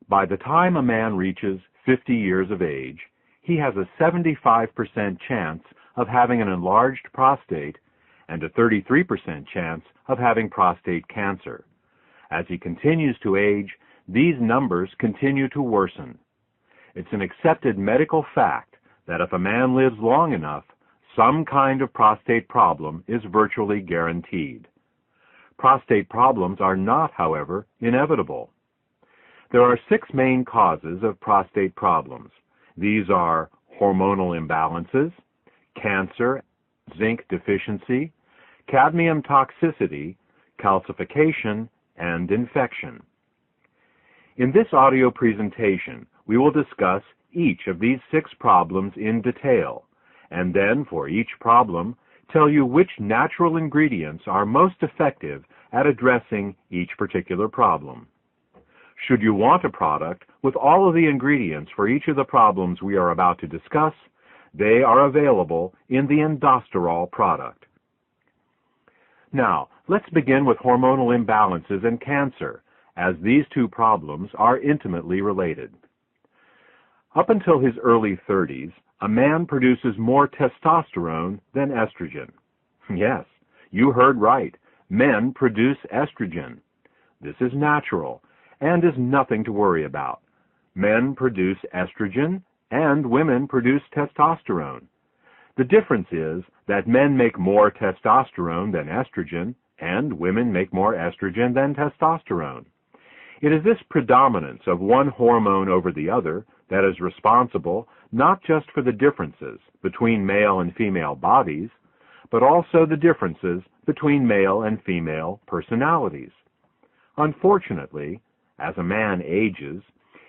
By the time a man reaches 50 years of age, he has a 75% chance of having an enlarged prostate and a 33% chance of having prostate cancer. As he continues to age, these numbers continue to worsen. It's an accepted medical fact that if a man lives long enough, some kind of prostate problem is virtually guaranteed. Prostate problems are not, however, inevitable. There are 6 main causes of prostate problems. These are hormonal imbalances, cancer, zinc deficiency, cadmium toxicity, calcification, and infection. In this audio presentation, we will discuss each of these 6 problems in detail, and then for each problem, tell you which natural ingredients are most effective at addressing each particular problem. Should you want a product with all of the ingredients for each of the problems we are about to discuss, they are available in the Endosterol product. Now, let's begin with hormonal imbalances and cancer, as these 2 problems are intimately related. Up until his early 30s, a man produces more testosterone than estrogen. Yes, you heard right. Men produce estrogen. This is natural and is nothing to worry about. Men produce estrogen and women produce testosterone. The difference is that men make more testosterone than estrogen and women make more estrogen than testosterone. It is this predominance of one hormone over the other that is responsible not just for the differences between male and female bodies, but also the differences between male and female personalities. Unfortunately, as a man ages,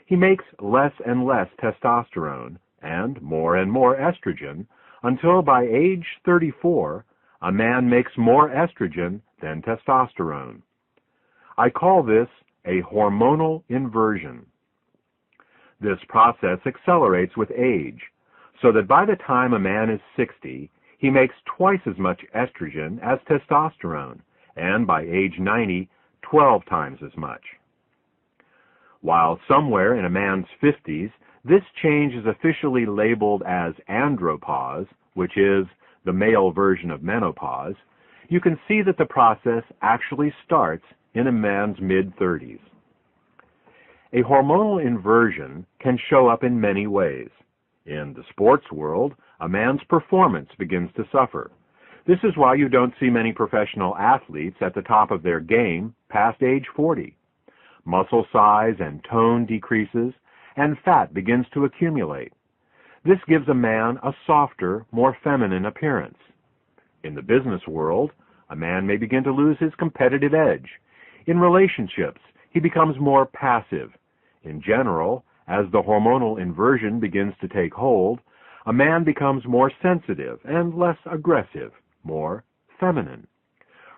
he makes less and less testosterone and more estrogen until by age 34, a man makes more estrogen than testosterone. I call this a hormonal inversion. This process accelerates with age, so that by the time a man is 60, he makes twice as much estrogen as testosterone, and by age 90, 12 times as much. While somewhere in a man's 50s, this change is officially labeled as andropause, which is the male version of menopause, you can see that the process actually starts in a man's mid-30s. A hormonal inversion can show up in many ways. In the sports world, a man's performance begins to suffer. This is why you don't see many professional athletes at the top of their game past age 40. Muscle size and tone decreases, and fat begins to accumulate. This gives a man a softer, more feminine appearance. In the business world, a man may begin to lose his competitive edge. In relationships, he becomes more passive. In general, as the hormonal inversion begins to take hold, a man becomes more sensitive and less aggressive, more feminine.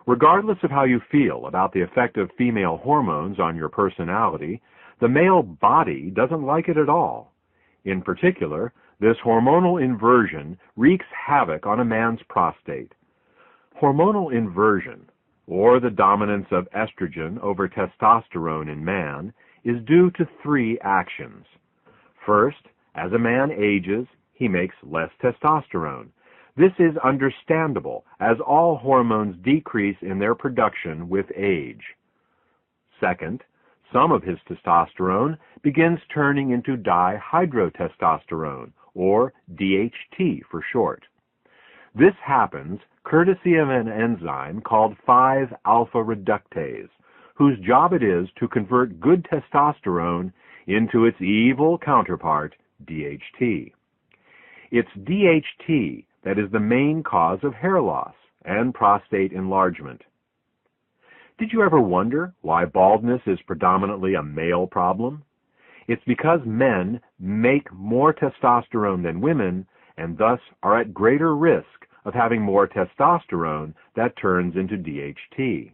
Regardless of how you feel about the effect of female hormones on your personality, the male body doesn't like it at all. In particular, this hormonal inversion wreaks havoc on a man's prostate. Hormonal inversion, or the dominance of estrogen over testosterone in man, is due to 3 actions. First, as a man ages, he makes less testosterone. This is understandable, as all hormones decrease in their production with age. Second, some of his testosterone begins turning into dihydrotestosterone, or DHT for short. This happens courtesy of an enzyme called 5-alpha reductase, whose job it is to convert good testosterone into its evil counterpart, DHT. It's DHT that is the main cause of hair loss and prostate enlargement. Did you ever wonder why baldness is predominantly a male problem? It's because men make more testosterone than women and thus are at greater risk of having more testosterone that turns into DHT.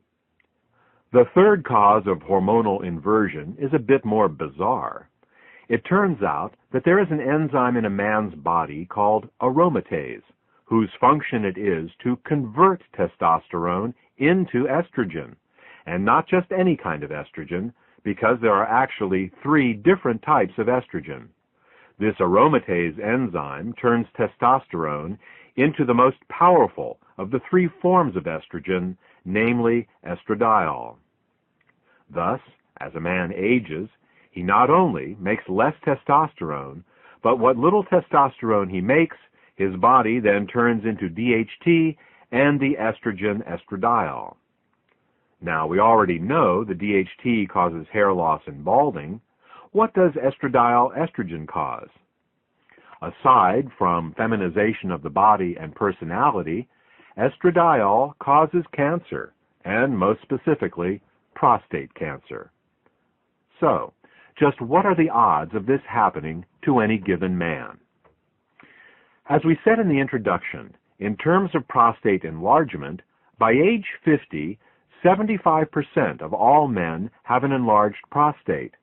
The third cause of hormonal inversion is a bit more bizarre. It turns out that there is an enzyme in a man's body called aromatase, whose function it is to convert testosterone into estrogen, and not just any kind of estrogen, because there are actually 3 different types of estrogen. This aromatase enzyme turns testosterone into the most powerful of the 3 forms of estrogen, namely estradiol. Thus, as a man ages, he not only makes less testosterone, but what little testosterone he makes, his body then turns into DHT and the estrogen estradiol. Now, we already know the DHT causes hair loss and balding. What does estradiol estrogen cause? Aside from feminization of the body and personality, estradiol causes cancer, and most specifically, prostate cancer. So, just what are the odds of this happening to any given man? As we said in the introduction, in terms of prostate enlargement, by age 50, 75% of all men have an enlarged prostate,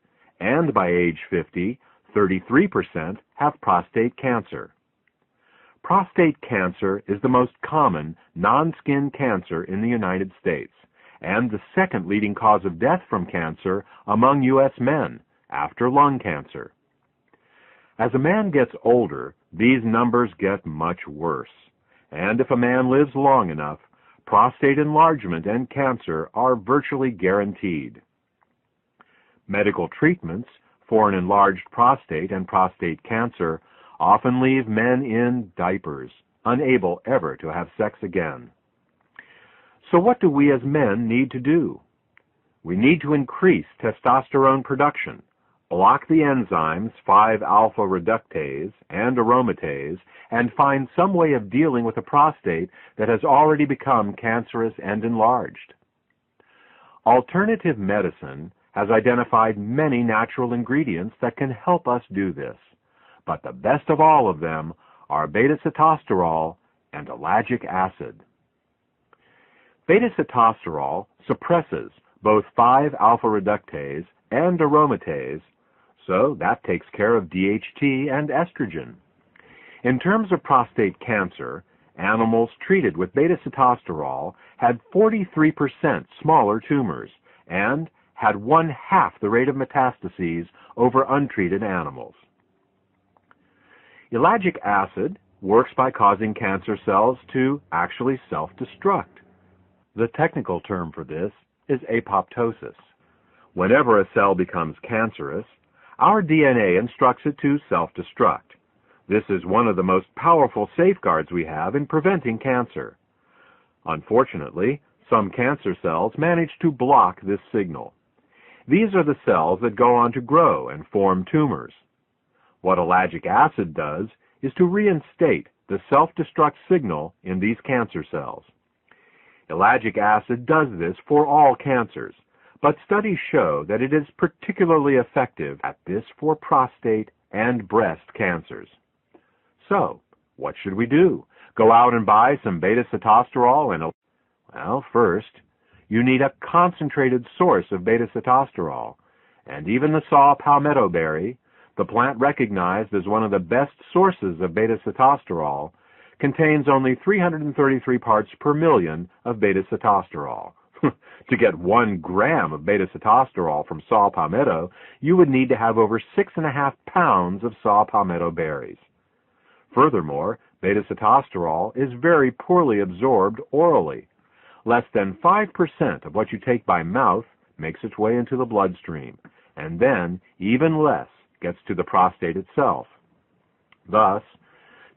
and by age 50, 33% have prostate cancer. Prostate cancer is the most common non-skin cancer in the United States, and the second leading cause of death from cancer among U.S. men, after lung cancer. As a man gets older, these numbers get much worse, and if a man lives long enough, prostate enlargement and cancer are virtually guaranteed. Medical treatments for an enlarged prostate and prostate cancer often leave men in diapers, unable ever to have sex again. So what do we as men need to do? We need to increase testosterone production, block the enzymes 5-alpha reductase and aromatase, and find some way of dealing with a prostate that has already become cancerous and enlarged. Alternative medicine has identified many natural ingredients that can help us do this, but the best of all of them are beta-sitosterol and ellagic acid. Beta-sitosterol suppresses both 5-alpha reductase and aromatase, so that takes care of DHT and estrogen. In terms of prostate cancer, animals treated with beta-sitosterol had 43% smaller tumors and had 1/2 the rate of metastases over untreated animals. Ellagic acid works by causing cancer cells to actually self-destruct. The technical term for this is apoptosis. Whenever a cell becomes cancerous, our DNA instructs it to self-destruct. This is one of the most powerful safeguards we have in preventing cancer. Unfortunately, some cancer cells manage to block this signal. These are the cells that go on to grow and form tumors. What ellagic acid does is to reinstate the self-destruct signal in these cancer cells. Ellagic acid does this for all cancers, but studies show that it is particularly effective at this for prostate and breast cancers. So, what should we do? Go out and buy some beta-sitosterol and... Well, first, you need a concentrated source of beta-sitosterol, and even the saw palmetto berry, the plant recognized as one of the best sources of beta-sitosterol, contains only 333 parts per million of beta-sitosterol. To get 1 gram of beta-sitosterol from saw palmetto, you would need to have over 6.5 pounds of saw palmetto berries. Furthermore, beta-sitosterol is very poorly absorbed orally. Less than 5% of what you take by mouth makes its way into the bloodstream, and then even less gets to the prostate itself. Thus,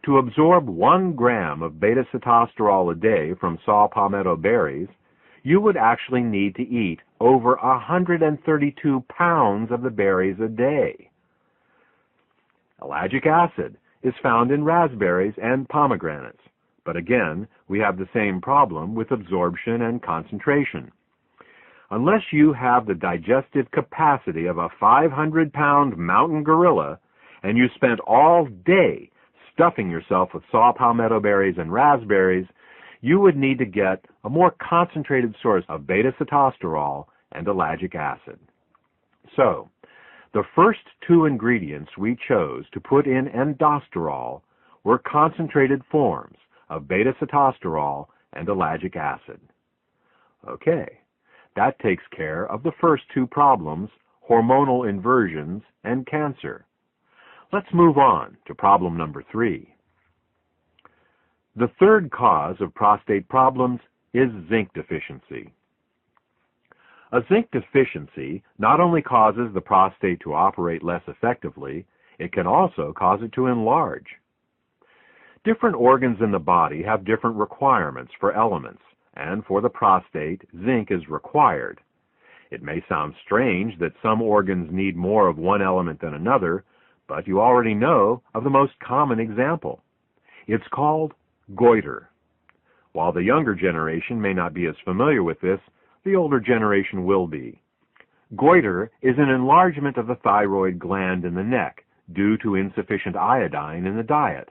to absorb 1 gram of beta-sitosterol a day from saw palmetto berries, you would actually need to eat over 132 pounds of the berries a day. Ellagic acid is found in raspberries and pomegranates, but again, we have the same problem with absorption and concentration. Unless you have the digestive capacity of a 500-pound mountain gorilla and you spent all day stuffing yourself with saw palmetto berries and raspberries, you would need to get a more concentrated source of beta-sitosterol and ellagic acid. So, the first 2 ingredients we chose to put in endosterol were concentrated forms of beta-sitosterol and ellagic acid. Okay, that takes care of the first 2 problems. hormonal inversions, and cancer. Let's move on to problem number 3. The third cause of prostate problems is zinc deficiency. A zinc deficiency not only causes the prostate to operate less effectively, it can also cause it to enlarge. Different organs in the body have different requirements for elements, and for the prostate, zinc is required. It may sound strange that some organs need more of one element than another, but you already know of the most common example. It's called goiter. While the younger generation may not be as familiar with this, the older generation will be. Goiter is an enlargement of the thyroid gland in the neck due to insufficient iodine in the diet.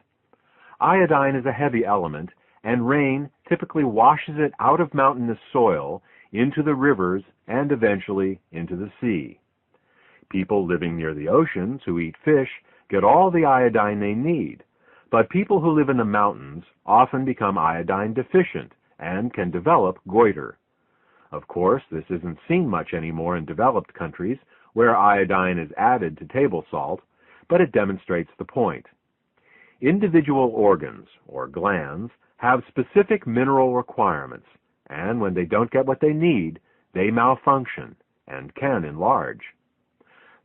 Iodine is a heavy element, and rain typically washes it out of mountainous soil into the rivers and eventually into the sea. People living near the oceans who eat fish get all the iodine they need, but people who live in the mountains often become iodine deficient and can develop goiter. Of course, this isn't seen much anymore in developed countries where iodine is added to table salt, but it demonstrates the point. Individual organs, or glands, have specific mineral requirements, and when they don't get what they need, they malfunction and can enlarge.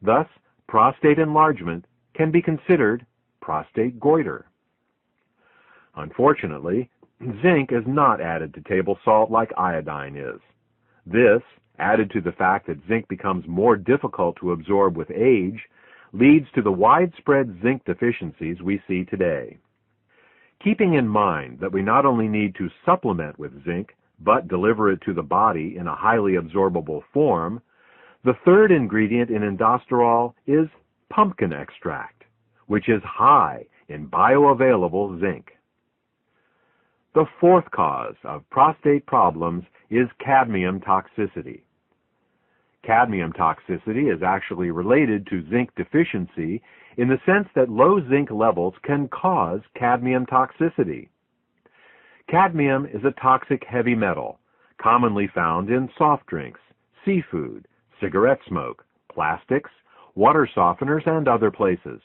Thus, prostate enlargement can be considered prostate goiter. Unfortunately, zinc is not added to table salt like iodine is. This, added to the fact that zinc becomes more difficult to absorb with age, leads to the widespread zinc deficiencies we see today. Keeping in mind that we not only need to supplement with zinc, but deliver it to the body in a highly absorbable form, the third ingredient in indosterol is pumpkin extract, which is high in bioavailable zinc. The fourth cause of prostate problems is cadmium toxicity. Cadmium toxicity is actually related to zinc deficiency in the sense that low zinc levels can cause cadmium toxicity. Cadmium is a toxic heavy metal, commonly found in soft drinks, seafood, cigarette smoke, plastics, water softeners, and other places.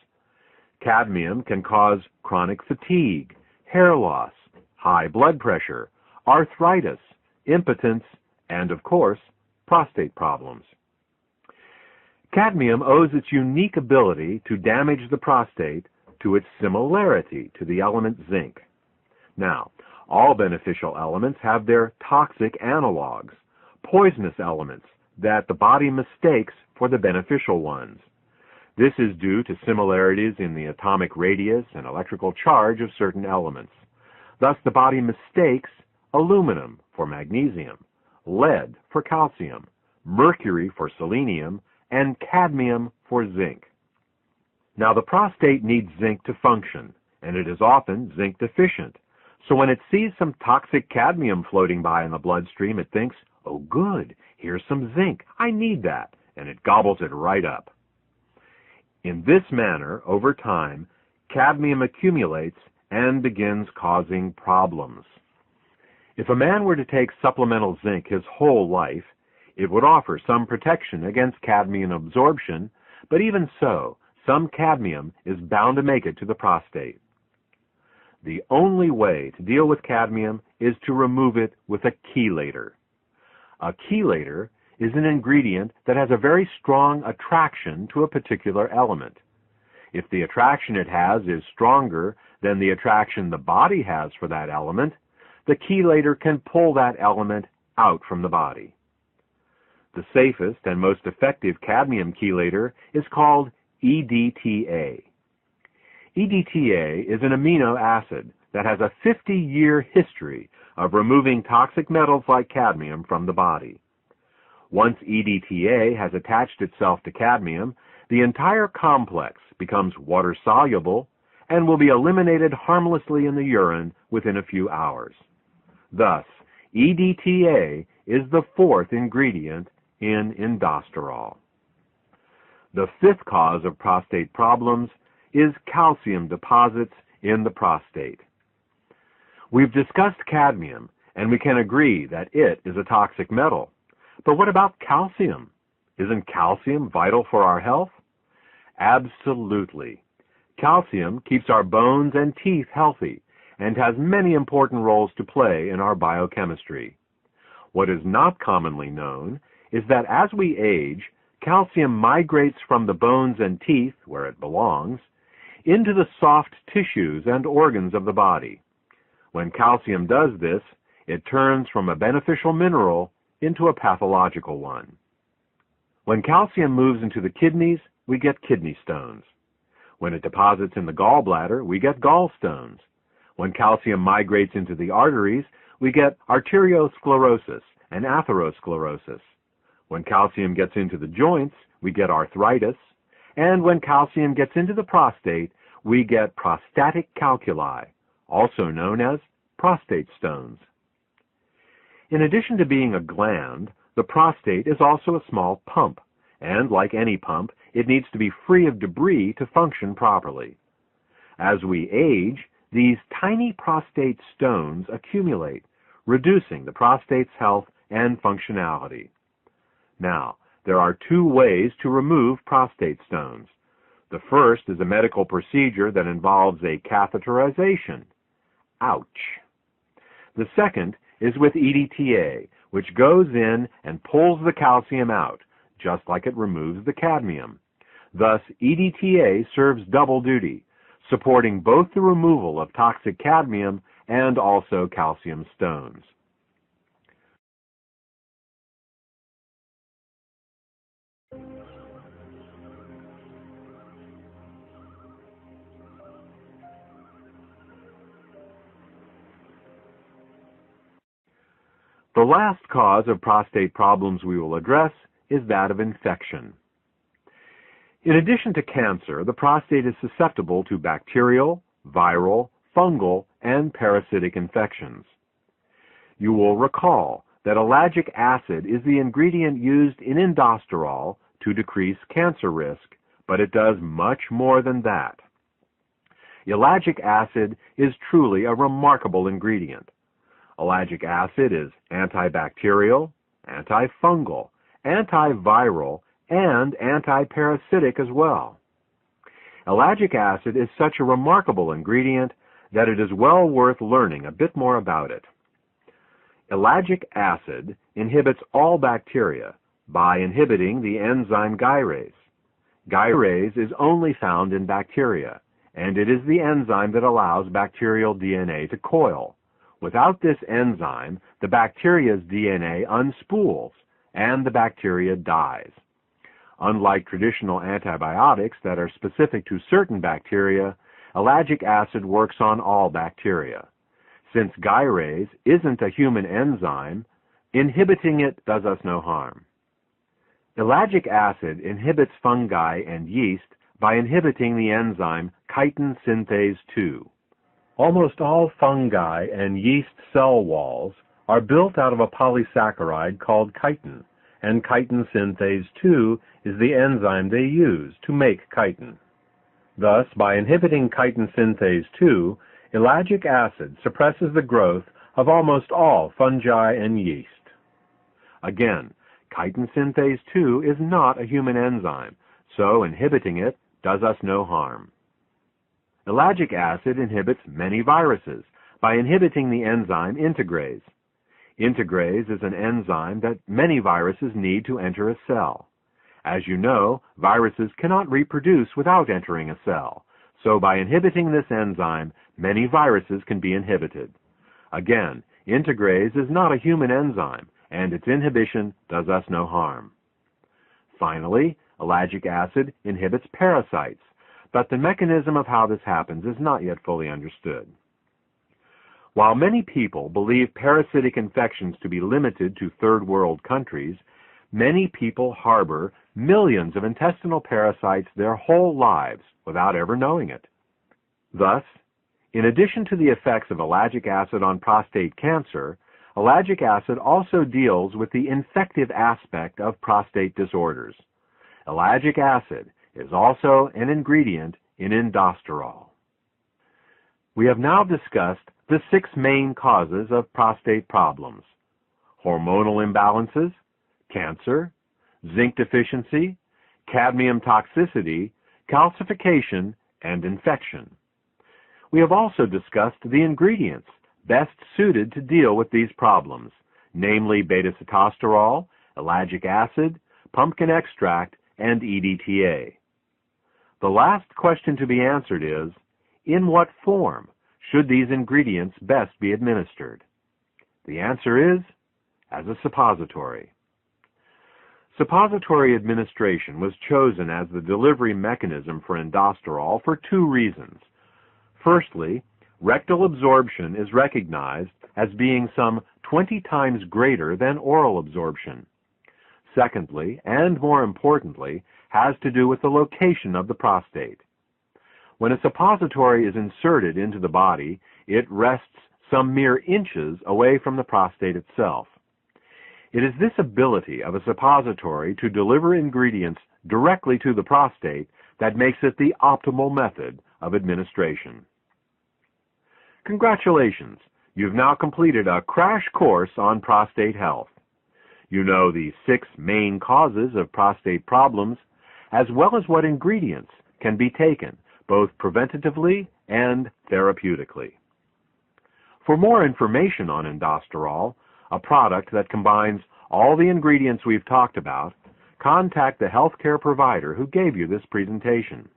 Cadmium can cause chronic fatigue, hair loss, high blood pressure, arthritis, impotence, and, of course, prostate problems. Cadmium owes its unique ability to damage the prostate to its similarity to the element zinc. Now, all beneficial elements have their toxic analogs, poisonous elements that the body mistakes for the beneficial ones. This is due to similarities in the atomic radius and electrical charge of certain elements. Thus, the body mistakes aluminum for magnesium, lead for calcium, mercury for selenium, and cadmium for zinc. Now, the prostate needs zinc to function, and it is often zinc deficient. So when it sees some toxic cadmium floating by in the bloodstream, it thinks, "Oh good, here's some zinc, I need that," and it gobbles it right up. In this manner, over time, cadmium accumulates and begins causing problems. If a man were to take supplemental zinc his whole life, it would offer some protection against cadmium absorption, but even so, some cadmium is bound to make it to the prostate. The only way to deal with cadmium is to remove it with a chelator. A chelator is an ingredient that has a very strong attraction to a particular element. If the attraction it has is stronger than the attraction the body has for that element, the chelator can pull that element out from the body. The safest and most effective cadmium chelator is called EDTA. EDTA is an amino acid that has a 50-year history of removing toxic metals like cadmium from the body. Once EDTA has attached itself to cadmium, the entire complex becomes water-soluble and will be eliminated harmlessly in the urine within a few hours. Thus, EDTA is the fourth ingredient in indosterol. The fifth cause of prostate problems is calcium deposits in the prostate. We've discussed cadmium, and we can agree that it is a toxic metal. But what about calcium? Isn't calcium vital for our health? Absolutely. Calcium keeps our bones and teeth healthy and has many important roles to play in our biochemistry. What is not commonly known is that as we age, calcium migrates from the bones and teeth, where it belongs, into the soft tissues and organs of the body. When calcium does this, it turns from a beneficial mineral into a pathological one. When calcium moves into the kidneys, we get kidney stones. When it deposits in the gallbladder, we get gallstones. When calcium migrates into the arteries, we get arteriosclerosis and atherosclerosis. When calcium gets into the joints, we get arthritis. And when calcium gets into the prostate, we get prostatic calculi, also known as prostate stones. In addition to being a gland, the prostate is also a small pump, and like any pump, it needs to be free of debris to function properly. As we age, these tiny prostate stones accumulate, reducing the prostate's health and functionality. Now, there are two ways to remove prostate stones. The first is a medical procedure that involves a catheterization. Ouch! The second is with EDTA, which goes in and pulls the calcium out, just like it removes the cadmium. Thus, EDTA serves double duty, supporting both the removal of toxic cadmium and also calcium stones. The last cause of prostate problems we will address is that of infection. In addition to cancer, the prostate is susceptible to bacterial, viral, fungal, and parasitic infections. You will recall that ellagic acid is the ingredient used in indosterol to decrease cancer risk, but it does much more than that. Ellagic acid is truly a remarkable ingredient. Ellagic acid is antibacterial, antifungal, antiviral, and antiparasitic as well. Ellagic acid is such a remarkable ingredient that it is well worth learning a bit more about it. Ellagic acid inhibits all bacteria by inhibiting the enzyme gyrase. Gyrase is only found in bacteria, and it is the enzyme that allows bacterial DNA to coil. Without this enzyme, the bacteria's DNA unspools, and the bacteria dies. Unlike traditional antibiotics that are specific to certain bacteria, ellagic acid works on all bacteria. Since gyrase isn't a human enzyme, inhibiting it does us no harm. Ellagic acid inhibits fungi and yeast by inhibiting the enzyme chitin synthase 2. Almost all fungi and yeast cell walls are built out of a polysaccharide called chitin, and chitin synthase 2 is the enzyme they use to make chitin. Thus, by inhibiting chitin synthase 2, ellagic acid suppresses the growth of almost all fungi and yeast. Again, chitin synthase 2 is not a human enzyme, so inhibiting it does us no harm. Ellagic acid inhibits many viruses by inhibiting the enzyme integrase. Integrase is an enzyme that many viruses need to enter a cell. As you know, viruses cannot reproduce without entering a cell, so by inhibiting this enzyme, many viruses can be inhibited. Again, integrase is not a human enzyme, and its inhibition does us no harm. Finally, ellagic acid inhibits parasites, but the mechanism of how this happens is not yet fully understood. While many people believe parasitic infections to be limited to third world countries, many people harbor millions of intestinal parasites their whole lives without ever knowing it. Thus, in addition to the effects of ellagic acid on prostate cancer, ellagic acid also deals with the infective aspect of prostate disorders. Ellagic acid is also an ingredient in indosterol. We have now discussed the 6 main causes of prostate problems: hormonal imbalances, cancer, zinc deficiency, cadmium toxicity, calcification, and infection. We have also discussed the ingredients best suited to deal with these problems, namely beta-sitosterol, ellagic acid, pumpkin extract, and EDTA. The last question to be answered is, in what form should these ingredients best be administered? The answer is, as a suppository. Suppository administration was chosen as the delivery mechanism for endosterol for two reasons. Firstly, rectal absorption is recognized as being some 20 times greater than oral absorption. Secondly, and more importantly, has to do with the location of the prostate. When a suppository is inserted into the body, it rests some mere inches away from the prostate itself. It is this ability of a suppository to deliver ingredients directly to the prostate that makes it the optimal method of administration. Congratulations! You've now completed a crash course on prostate health. You know the 6 main causes of prostate problems, as well as what ingredients can be taken, both preventatively and therapeutically. For more information on endosterol, a product that combines all the ingredients we've talked about, contact the healthcare provider who gave you this presentation.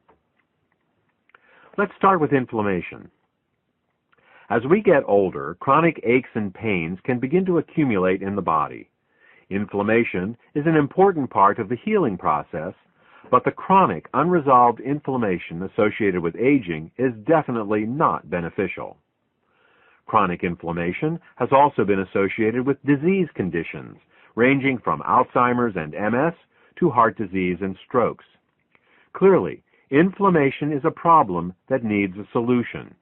Let's start with inflammation. As we get older, chronic aches and pains can begin to accumulate in the body. Inflammation is an important part of the healing process, but the chronic, unresolved inflammation associated with aging is definitely not beneficial. Chronic inflammation has also been associated with disease conditions, ranging from Alzheimer's and MS to heart disease and strokes. Clearly, inflammation is a problem that needs a solution.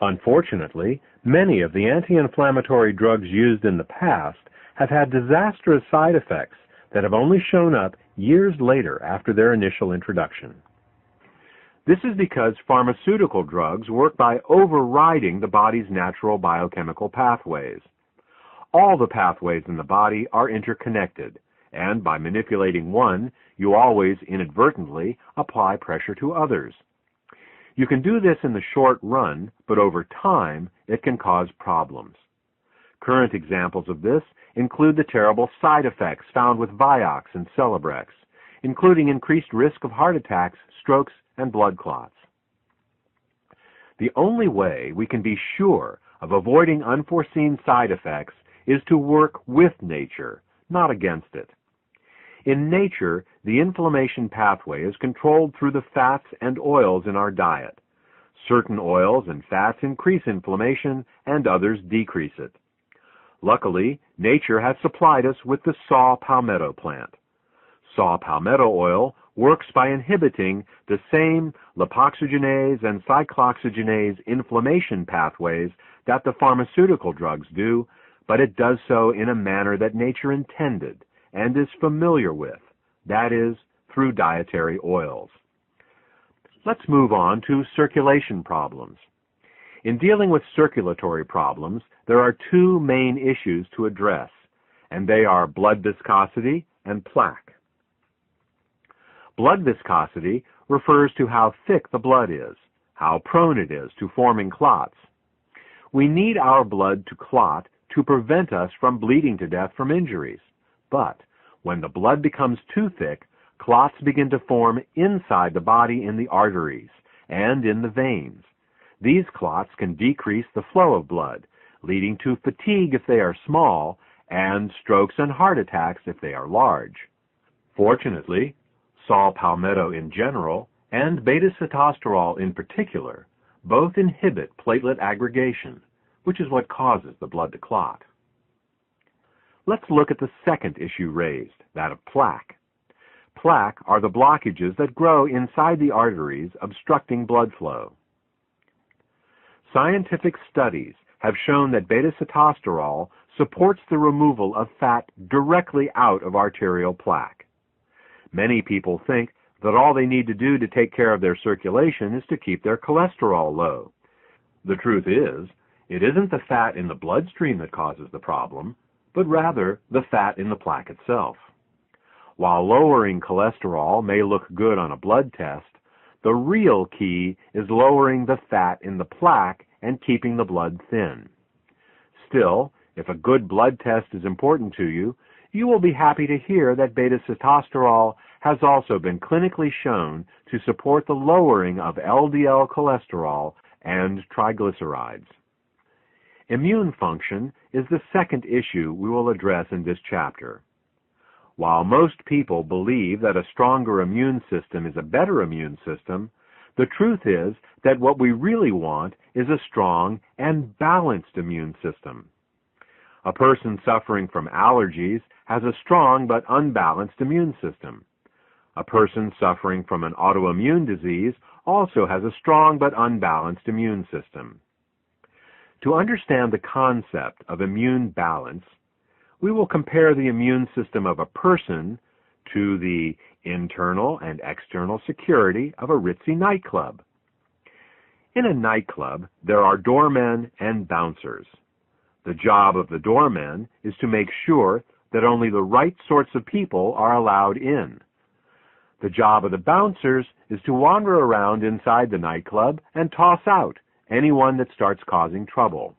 Unfortunately, many of the anti-inflammatory drugs used in the past have had disastrous side effects that have only shown up years later after their initial introduction. This is because pharmaceutical drugs work by overriding the body's natural biochemical pathways. All the pathways in the body are interconnected, and by manipulating one, you always inadvertently apply pressure to others. You can do this in the short run, but over time, it can cause problems. Current examples of this include the terrible side effects found with Vioxx and Celebrex, including increased risk of heart attacks, strokes, and blood clots. The only way we can be sure of avoiding unforeseen side effects is to work with nature, not against it. In nature, the inflammation pathway is controlled through the fats and oils in our diet. Certain oils and fats increase inflammation and others decrease it. Luckily, nature has supplied us with the saw palmetto plant. Saw palmetto oil works by inhibiting the same lipoxygenase and cyclooxygenase inflammation pathways that the pharmaceutical drugs do, but it does so in a manner that nature intended and is familiar with, that is, through dietary oils. Let's move on to circulation problems. In dealing with circulatory problems, there are two main issues to address, and they are blood viscosity and plaque. Blood viscosity refers to how thick the blood is, how prone it is to forming clots. We need our blood to clot to prevent us from bleeding to death from injuries. But when the blood becomes too thick, clots begin to form inside the body in the arteries and in the veins. These clots can decrease the flow of blood, leading to fatigue if they are small, and strokes and heart attacks if they are large. Fortunately, saw palmetto in general, and beta-sitosterol in particular, both inhibit platelet aggregation, which is what causes the blood to clot. Let's look at the second issue raised, that of plaque. Plaque are the blockages that grow inside the arteries, obstructing blood flow. Scientific studies have shown that beta-sitosterol supports the removal of fat directly out of arterial plaque. Many people think that all they need to do to take care of their circulation is to keep their cholesterol low. The truth is, it isn't the fat in the bloodstream that causes the problem, but rather the fat in the plaque itself. While lowering cholesterol may look good on a blood test, the real key is lowering the fat in the plaque and keeping the blood thin. Still, if a good blood test is important to you, you will be happy to hear that beta-sitosterol has also been clinically shown to support the lowering of LDL cholesterol and triglycerides. Immune function is the second issue we will address in this chapter. While most people believe that a stronger immune system is a better immune system, the truth is that what we really want is a strong and balanced immune system. A person suffering from allergies has a strong but unbalanced immune system. A person suffering from an autoimmune disease also has a strong but unbalanced immune system. To understand the concept of immune balance, we will compare the immune system of a person to the internal and external security of a ritzy nightclub. In a nightclub, there are doormen and bouncers. The job of the doormen is to make sure that only the right sorts of people are allowed in. The job of the bouncers is to wander around inside the nightclub and toss out anyone that starts causing trouble.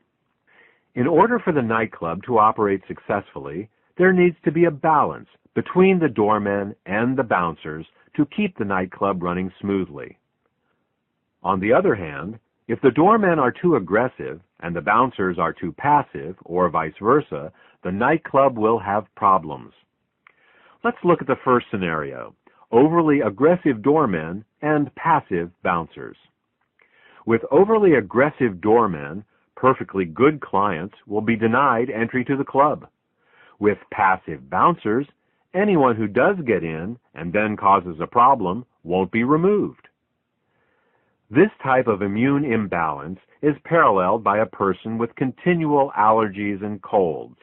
In order for the nightclub to operate successfully, there needs to be a balance between the doormen and the bouncers to keep the nightclub running smoothly. On the other hand, if the doormen are too aggressive and the bouncers are too passive, or vice versa, the nightclub will have problems. Let's look at the first scenario: overly aggressive doormen and passive bouncers. With overly aggressive doormen, perfectly good clients will be denied entry to the club. With passive bouncers, anyone who does get in and then causes a problem won't be removed. This type of immune imbalance is paralleled by a person with continual allergies and colds.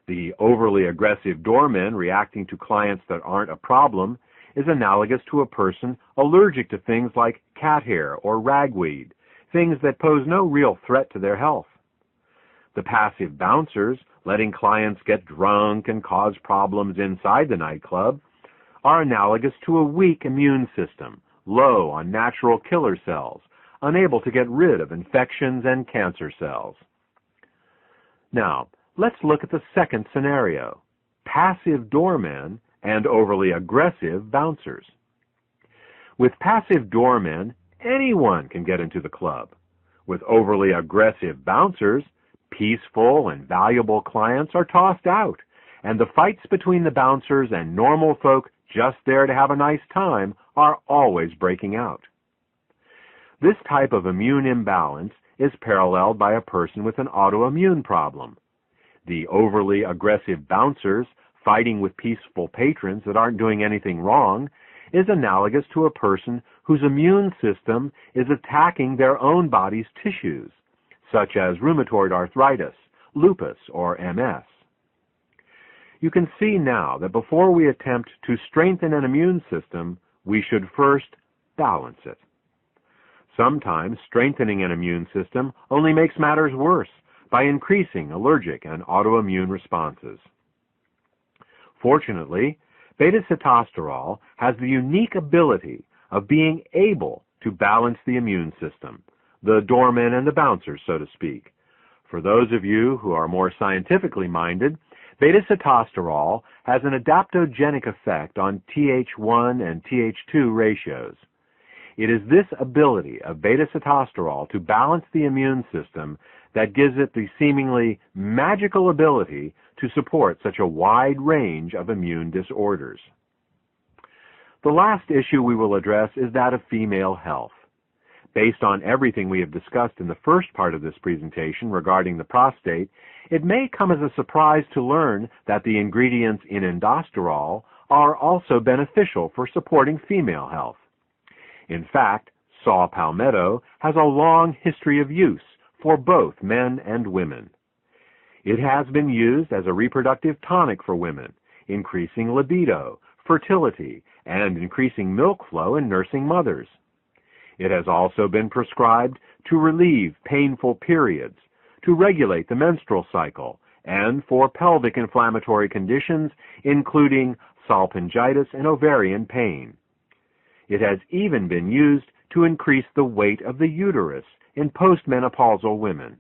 The overly aggressive doormen reacting to clients that aren't a problem is analogous to a person allergic to things like cat hair or ragweed, things that pose no real threat to their health. The passive bouncers, letting clients get drunk and cause problems inside the nightclub, are analogous to a weak immune system, low on natural killer cells, unable to get rid of infections and cancer cells. Now, let's look at the second scenario: passive doormen and overly aggressive bouncers. With passive doormen, anyone can get into the club. With overly aggressive bouncers, peaceful and valuable clients are tossed out, and the fights between the bouncers and normal folk just there to have a nice time are always breaking out. This type of immune imbalance is paralleled by a person with an autoimmune problem. The overly aggressive bouncers fighting with peaceful patrons that aren't doing anything wrong is analogous to a person whose immune system is attacking their own body's tissues, such as rheumatoid arthritis, lupus, or MS. You can see now that before we attempt to strengthen an immune system, we should first balance it. Sometimes strengthening an immune system only makes matters worse by increasing allergic and autoimmune responses. Fortunately, beta-sitosterol has the unique ability of being able to balance the immune system, the doormen and the bouncers, so to speak. For those of you who are more scientifically minded, beta-sitosterol has an adaptogenic effect on Th1 and Th2 ratios. It is this ability of beta-sitosterol to balance the immune system that gives it the seemingly magical ability to support such a wide range of immune disorders. The last issue we will address is that of female health. Based on everything we have discussed in the first part of this presentation regarding the prostate, it may come as a surprise to learn that the ingredients in endosterol are also beneficial for supporting female health. In fact, saw palmetto has a long history of use for both men and women. It has been used as a reproductive tonic for women, increasing libido, fertility, and increasing milk flow in nursing mothers. It has also been prescribed to relieve painful periods, to regulate the menstrual cycle, and for pelvic inflammatory conditions, including salpingitis and ovarian pain. It has even been used to increase the weight of the uterus in postmenopausal women.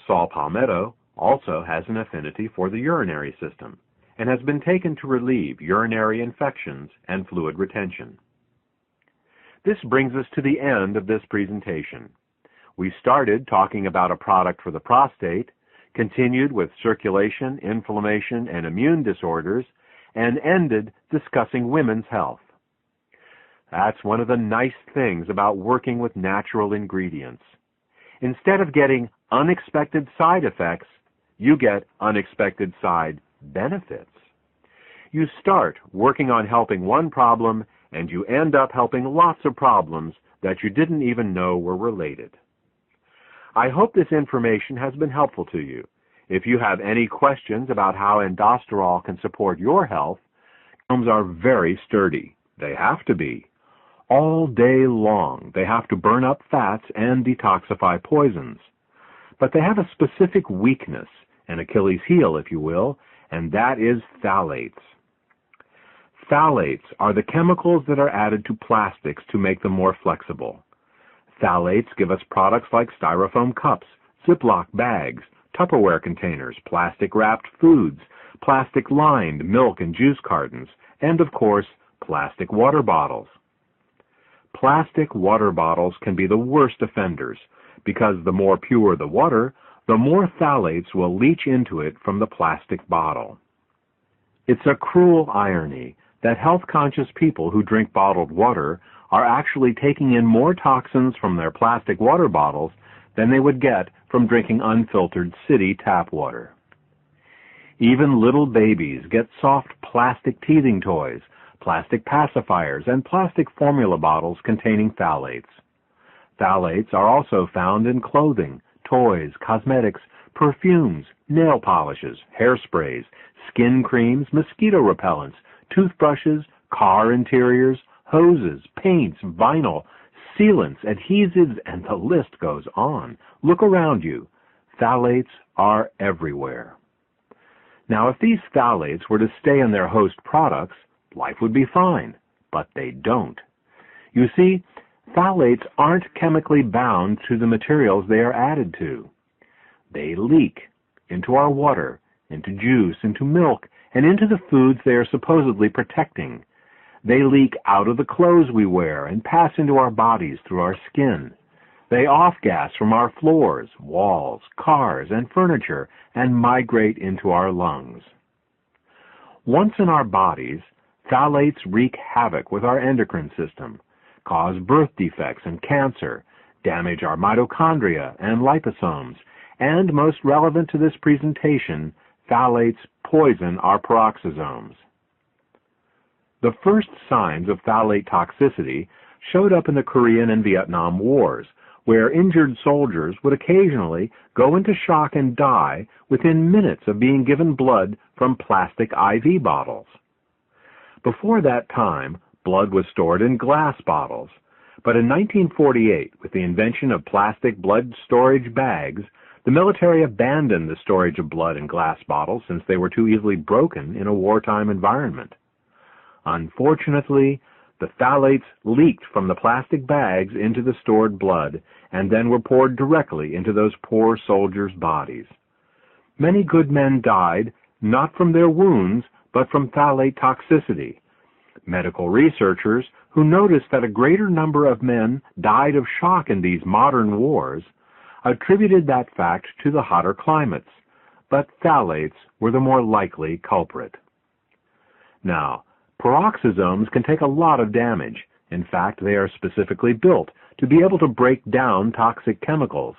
Saw palmetto also has an affinity for the urinary system and has been taken to relieve urinary infections and fluid retention. This brings us to the end of this presentation. We started talking about a product for the prostate, continued with circulation, inflammation, and immune disorders, and ended discussing women's health. That's one of the nice things about working with natural ingredients. Instead of getting unexpected side effects, you get unexpected side benefits. You start working on helping one problem, and you end up helping lots of problems that you didn't even know were related. I hope this information has been helpful to you. If you have any questions about how aldosterol can support your health, condoms are very sturdy. They have to be. All day long, they have to burn up fats and detoxify poisons. But they have a specific weakness, an Achilles heel, if you will, and that is phthalates. Phthalates are the chemicals that are added to plastics to make them more flexible. Phthalates give us products like styrofoam cups, Ziploc bags, Tupperware containers, plastic-wrapped foods, plastic-lined milk and juice cartons, and, of course, plastic water bottles. Plastic water bottles can be the worst offenders because the more pure the water, the more phthalates will leach into it from the plastic bottle. It's a cruel irony that health-conscious people who drink bottled water are actually taking in more toxins from their plastic water bottles than they would get from drinking unfiltered city tap water. Even little babies get soft plastic teething toys, plastic pacifiers, and plastic formula bottles containing phthalates. Phthalates are also found in clothing, toys, cosmetics, perfumes, nail polishes, hairsprays, skin creams, mosquito repellents, toothbrushes, car interiors, hoses, paints, vinyl, sealants, adhesives, and the list goes on. Look around you. Phthalates are everywhere. Now, if these phthalates were to stay in their host products, life would be fine, but they don't. You see, phthalates aren't chemically bound to the materials they are added to. They leak into our water, into juice, into milk, and into the foods they are supposedly protecting. They leak out of the clothes we wear and pass into our bodies through our skin. They off-gas from our floors, walls, cars, and furniture and migrate into our lungs. Once in our bodies, phthalates wreak havoc with our endocrine system, cause birth defects and cancer, damage our mitochondria and liposomes, and, most relevant to this presentation, phthalates poison our peroxisomes. The first signs of phthalate toxicity showed up in the Korean and Vietnam Wars, where injured soldiers would occasionally go into shock and die within minutes of being given blood from plastic IV bottles. Before that time, blood was stored in glass bottles, but in 1948, with the invention of plastic blood storage bags, the military abandoned the storage of blood in glass bottles since they were too easily broken in a wartime environment. Unfortunately, the phthalates leaked from the plastic bags into the stored blood and then were poured directly into those poor soldiers' bodies. Many good men died not from their wounds, but from phthalate toxicity. Medical researchers who noticed that a greater number of men died of shock in these modern wars attributed that fact to the hotter climates, but phthalates were the more likely culprit. Now, peroxisomes can take a lot of damage. In fact, they are specifically built to be able to break down toxic chemicals,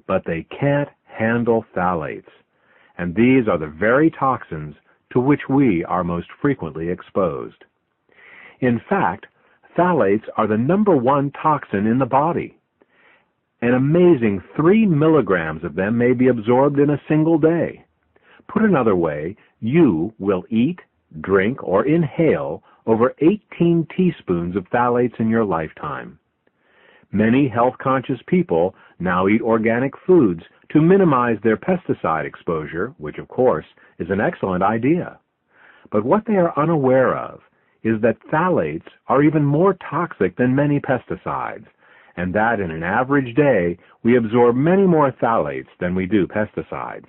but they can't handle phthalates. And these are the very toxins to which we are most frequently exposed. In fact, phthalates are the #1 toxin in the body. An amazing 3 milligrams of them may be absorbed in a single day. Put another way, you will eat, drink, or inhale over 18 teaspoons of phthalates in your lifetime. Many health-conscious people now eat organic foods to minimize their pesticide exposure, which, of course, is an excellent idea. But what they are unaware of is that phthalates are even more toxic than many pesticides, and that in an average day we absorb many more phthalates than we do pesticides.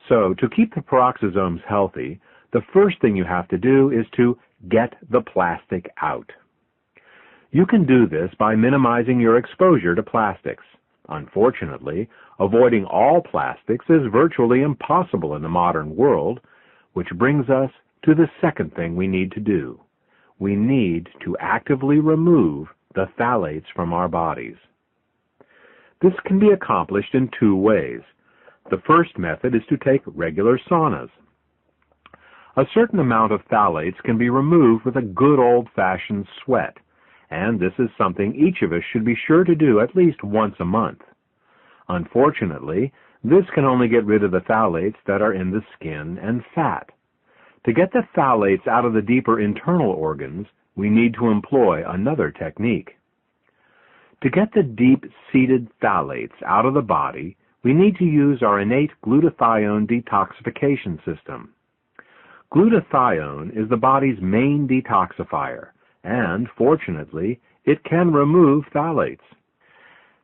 So, to keep the peroxisomes healthy, the first thing you have to do is to get the plastic out. You can do this by minimizing your exposure to plastics. Unfortunately, avoiding all plastics is virtually impossible in the modern world, which brings us to the second thing we need to do. We need to actively remove the phthalates from our bodies. This can be accomplished in two ways. The first method is to take regular saunas. A certain amount of phthalates can be removed with a good old-fashioned sweat, and this is something each of us should be sure to do at least once a month. Unfortunately, this can only get rid of the phthalates that are in the skin and fat. To get the phthalates out of the deeper internal organs, we need to employ another technique. To get the deep-seated phthalates out of the body, we need to use our innate glutathione detoxification system. Glutathione is the body's main detoxifier, and, fortunately, it can remove phthalates.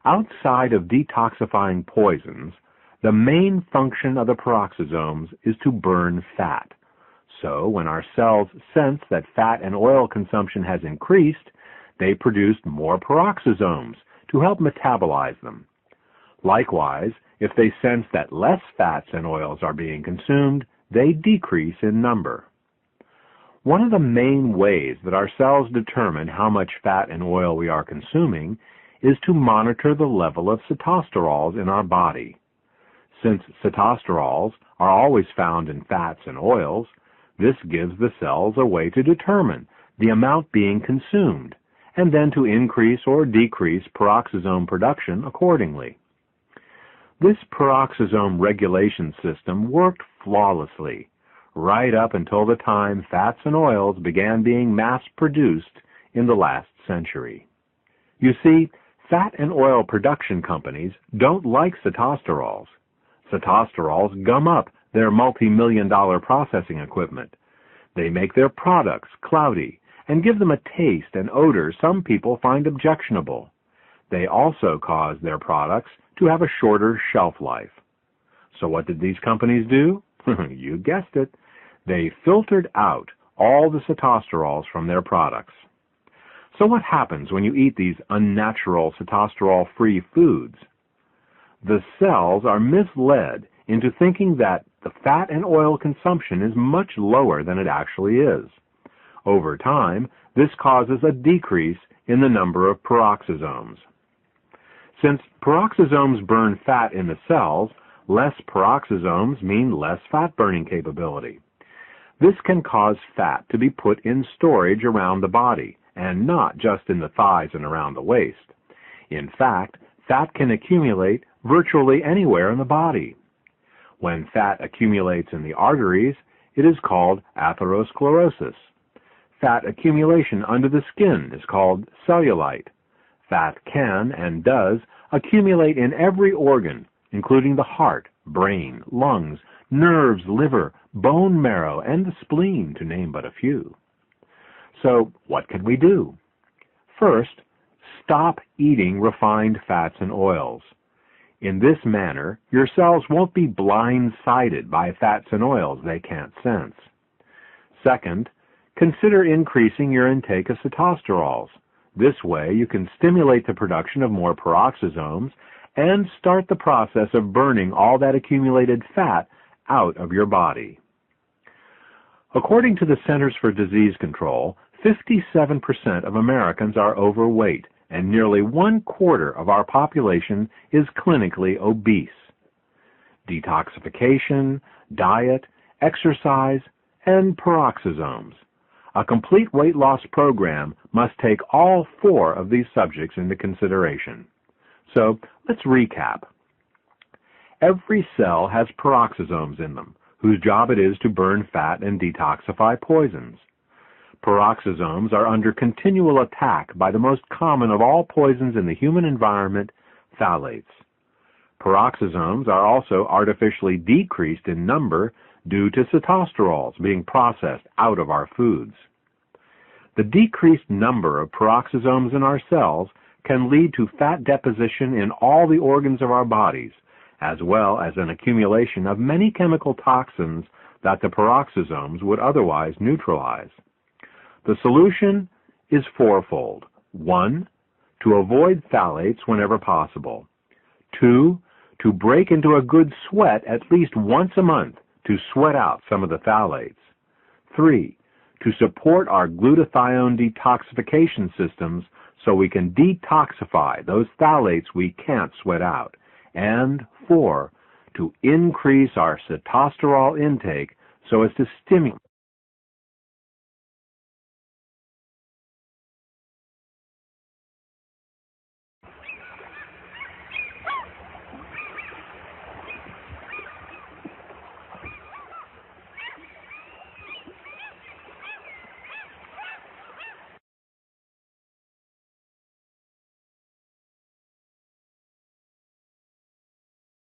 Outside of detoxifying poisons, the main function of the peroxisomes is to burn fat. So, when our cells sense that fat and oil consumption has increased, they produce more peroxisomes to help metabolize them. Likewise, if they sense that less fats and oils are being consumed, they decrease in number. One of the main ways that our cells determine how much fat and oil we are consuming is to monitor the level of sitosterols in our body. Since sitosterols are always found in fats and oils, this gives the cells a way to determine the amount being consumed, and then to increase or decrease peroxisome production accordingly. This peroxisome regulation system worked flawlessly, right up until the time fats and oils began being mass-produced in the last century. You see, fat and oil production companies don't like sitosterols. Sitosterols gum up their multi-million-dollar processing equipment. They make their products cloudy and give them a taste and odor some people find objectionable. They also cause their products to have a shorter shelf life. So what did these companies do? You guessed it. They filtered out all the sitosterols from their products. So what happens when you eat these unnatural sitosterol-free foods? The cells are misled into thinking that the fat and oil consumption is much lower than it actually is. Over time, this causes a decrease in the number of peroxisomes. Since peroxisomes burn fat in the cells, less peroxisomes mean less fat-burning capability. This can cause fat to be put in storage around the body, and not just in the thighs and around the waist. In fact, fat can accumulate virtually anywhere in the body. When fat accumulates in the arteries, it is called atherosclerosis. Fat accumulation under the skin is called cellulite. Fat can and does accumulate in every organ, including the heart, brain, lungs, nerves, liver, bone marrow, and the spleen, to name but a few. So, what can we do? First, stop eating refined fats and oils. In this manner, your cells won't be blindsided by fats and oils they can't sense. Second, consider increasing your intake of sitosterols. This way, you can stimulate the production of more peroxisomes and start the process of burning all that accumulated fat out of your body. According to the Centers for Disease Control, 57% of Americans are overweight, and nearly 1/4 of our population is clinically obese. Detoxification, diet, exercise, and peroxisomes. A complete weight loss program must take all 4 of these subjects into consideration. So, let's recap. Every cell has peroxisomes in them, whose job it is to burn fat and detoxify poisons. Peroxisomes are under continual attack by the most common of all poisons in the human environment, phthalates. Peroxisomes are also artificially decreased in number due to sitosterols being processed out of our foods. The decreased number of peroxisomes in our cells can lead to fat deposition in all the organs of our bodies, as well as an accumulation of many chemical toxins that the peroxisomes would otherwise neutralize. The solution is fourfold. 1. To avoid phthalates whenever possible. 2. To break into a good sweat at least once a month to sweat out some of the phthalates. 3. To support our glutathione detoxification systems so we can detoxify those phthalates we can't sweat out. And 4. To increase our sitosterol intake so as to stimulate